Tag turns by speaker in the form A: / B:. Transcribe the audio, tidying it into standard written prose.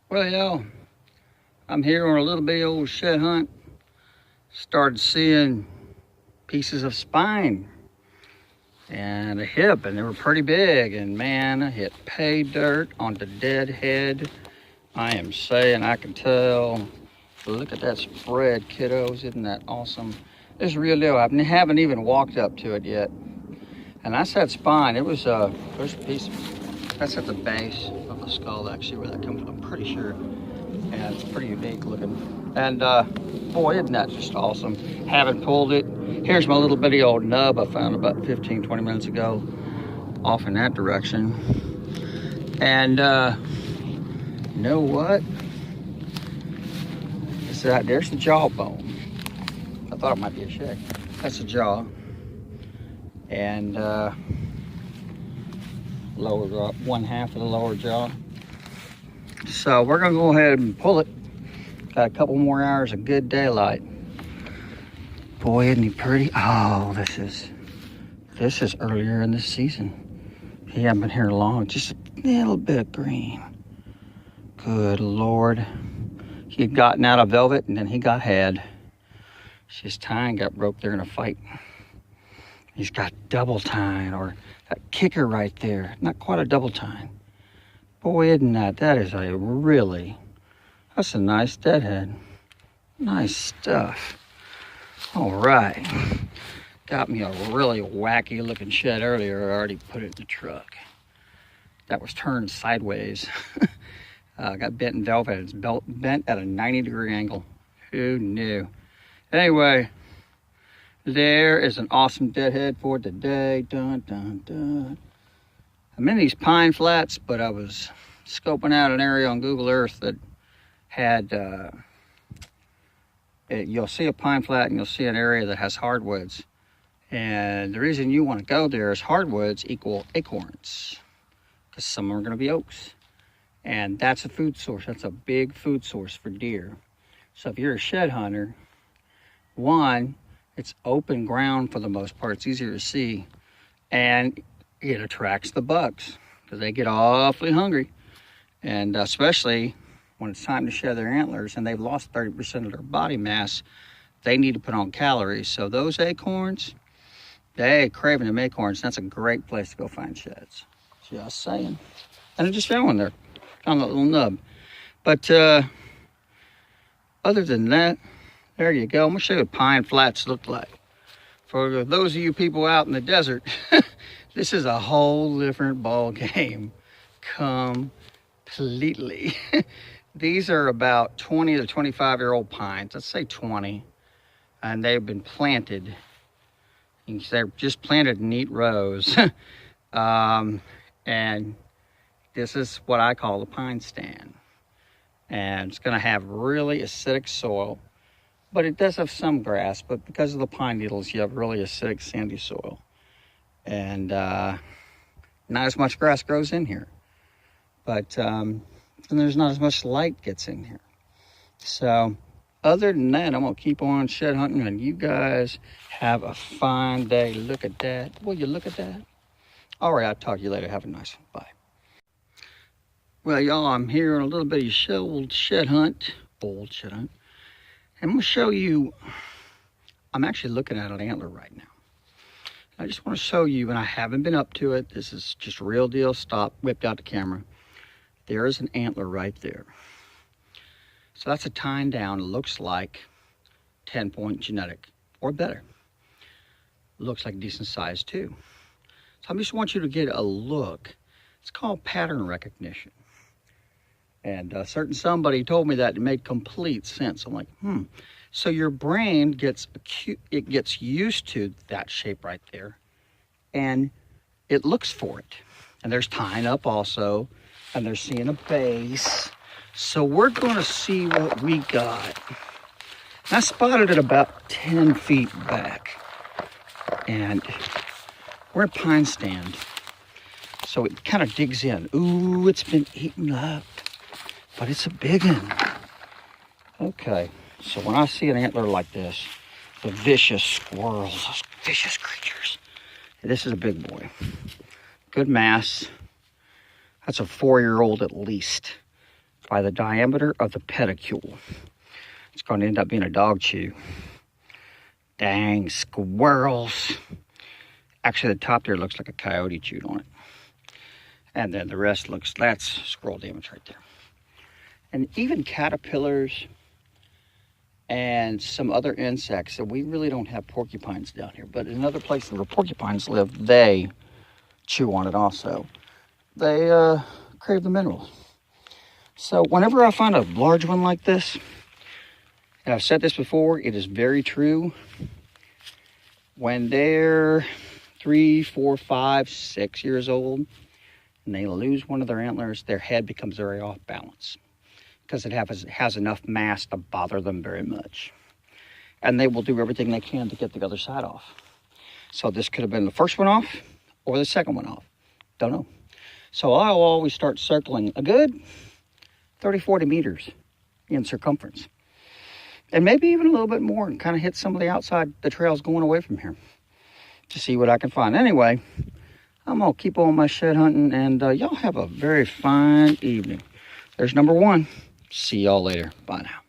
A: Well, y'all, I'm here on a little bitty old shed hunt. Started seeing pieces of spine and a hip, and they were pretty big. And man, I hit pay dirt on the Deadhead. I am saying I can tell. Look at that spread, kiddos. Isn't that awesome? It's real deal. I haven't even walked up to it yet. And that's that spine. It was, there's a piece. That's at the base of the skull, actually, where that comes from. I'm pretty sure. And it's pretty unique looking. And boy, isn't that just awesome? Haven't pulled it. Here's my little bitty old nub I found about 15, 20 minutes ago off in that direction. And you know what? It's that, there's the jawbone. I thought it might be a shank. That's the jaw. And lower jaw, one half of the lower jaw. So we're gonna go ahead and pull it. Got a couple more hours of good daylight. Boy, isn't he pretty? Oh, this is earlier in the season. He hasn't been here long, just a little bit of green. Good Lord. He had gotten out of velvet and then he got had. His tying got broke there in a fight. He's got double tying, or that kicker right there. Not quite a double tying. Boy, isn't that is that's a nice deadhead. Nice stuff. All right. Got me a really wacky looking shed earlier. I already put it in the truck. That was turned sideways. Got bent in velvet. It's bent at a 90-degree angle. Who knew? Anyway, there is an awesome deadhead for today. Dun, dun, dun. I'm in these pine flats, but I was scoping out an area on Google Earth that had, you'll see a pine flat and you'll see an area that has hardwoods. And the reason you want to go there is hardwoods equal acorns, because some of them are going to be oaks. And that's a food source. That's a big food source for deer. So if you're a shed hunter, one, it's open ground for the most part. It's easier to see. And it attracts the bucks because they get awfully hungry. And especially when it's time to shed their antlers and they've lost 30% of their body mass, they need to put on calories. So those acorns, they craving them acorns. That's a great place to go find sheds. Just saying. And I just found one there. Found that little nub. But other than that, there you go. I'm gonna show you what pine flats look like. For those of you people out in the desert, this is a whole different ball game. Completely. These are about 20 to 25-year-old pines. Let's say 20. And they've been planted. They're just planted in neat rows. And this is what I call the pine stand. And it's going to have really acidic soil. But it does have some grass. But because of the pine needles, you have really acidic, sandy soil. And not as much grass grows in here. But and there's not as much light gets in here. So other than that, I'm going to keep on shed hunting. And you guys have a fine day. Look at that. Will you look at that? All right, I'll talk to you later. Have a nice one. Bye. Well, y'all, I'm here on a little bit of old shed hunt. Old shed hunt. And I'm going to show you, I'm actually looking at an antler right now. I just want to show you, and I haven't been up to it. This is just real deal. Stop, whipped out the camera. There is an antler right there. So that's a tying down. It looks like 10-point genetic or better. Looks like decent size too. So I just want you to get a look. It's called pattern recognition. And certain somebody told me that it made complete sense. I'm like, So your brain gets used to that shape right there, and it looks for it. And there's tying up also, and they're seeing a base. So we're going to see what we got. I spotted it about 10 feet back, and we're at pine stand. So it kind of digs in. Ooh, it's been eaten up, but it's a big one. Okay, so when I see an antler like this, the vicious squirrels, those vicious creatures, this is a big boy. Good mass. That's a 4-year-old at least. by the diameter of the pedicule. It's going to end up being a dog chew. Dang, squirrels. Actually, the top there looks like a coyote chewed on it. And then the rest looks, that's squirrel damage right there. And even caterpillars and some other insects. So we really don't have porcupines down here, but in other places where porcupines live, they chew on it also. They crave the minerals. So whenever I find a large one like this, and I've said this before, it is very true. When they're 3, 4, 5, 6 years old, and they lose one of their antlers, their head becomes very off balance because it has enough mass to bother them very much. And they will do everything they can to get the other side off. So this could have been the first one off or the second one off. Don't know. So I'll always start circling a good 30, 40 meters in circumference. And maybe even a little bit more, and kind of hit some of the outside, the trails going away from here to see what I can find. Anyway, I'm going to keep on my shed hunting, and y'all have a very fine evening. There's number one. See y'all later. Bye now.